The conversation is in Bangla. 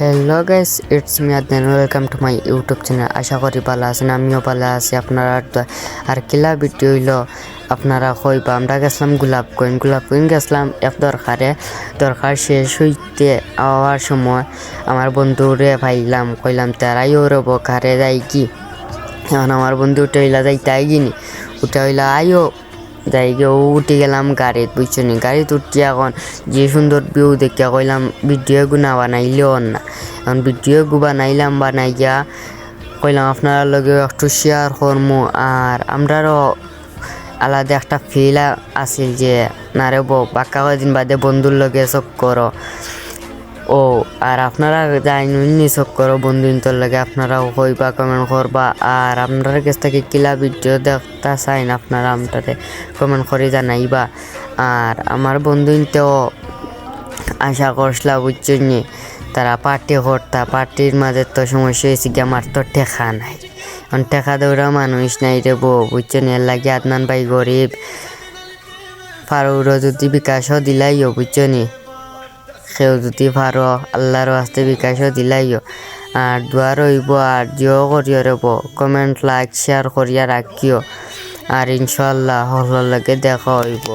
Hello guys, it's me Adnan. Welcome to my YouTube channel. আশা করি ভালো আছেন, আমিও ভালো আছি। আপনারা আর কিলা ভিডিও হইলো আপনারা কইবা আমরা গেছিলাম গোলাপ কুইন গেছিলাম এক দরকার শেষ হইতে আওয়ার সময় আমার বন্ধুরে ভাইলাম কইলাম তারাইও রব ঘরে যাই কি। এখন আমার বন্ধু উঠে হইলা যাই তাই গিনি উঠে হইলা আইও যাই গিয়ে উঠে গেলাম গাড়িত, বুঝছো নি। গাড়িত উঠছি এখন যে সুন্দর ভিউ দেখিয়া কইলাম ভিডিও গুনা বানাইলেও না। এখন ভিডিও বানাইলাম, বানাই গিয়া কইলাম আপনারা লগে একটু শেয়ার করমু। আর আমরারও আলাদা একটা ফিল আছিল যে না রে বাক্কা কদিন বাদে বন্ধুর লগে চক্কর। ও আর আপনারা যাইনি চক্কর বন্ধুন্তর লাগে আপনারাও কইবা, কমেন্ট করবা। আর আপনার কাছ থেকে কিলা ভিডিও দেখতে চাইন আপনারা আমারে কমেন্ট করে জানাইবা। আর আমার বন্ধুতেও আশা করছিলা, বুঝছো নি, তারা পার্টি করতা। পার্টির মাঝে তো সমস্যা হয়েছে কি আমার তো টেকা নাই। এখন টেকা দৌড়া মানুষ নাই রে বুঝছো নি। এর লাগে আদনান ভাই গরিব, ফারুরও যদি বিকাশও দিলাইও, বুঝছো নি। সেও যদি পারো আল্লাহর আস্তে বিকাশও দিলাইও। আর দোয়া রইব, আর জিও করিও রব। কমেন্ট লাইক শেয়ার করিয়া রাখিও। আর ইনশাল্লাহ হল লাগে দেখা হইব।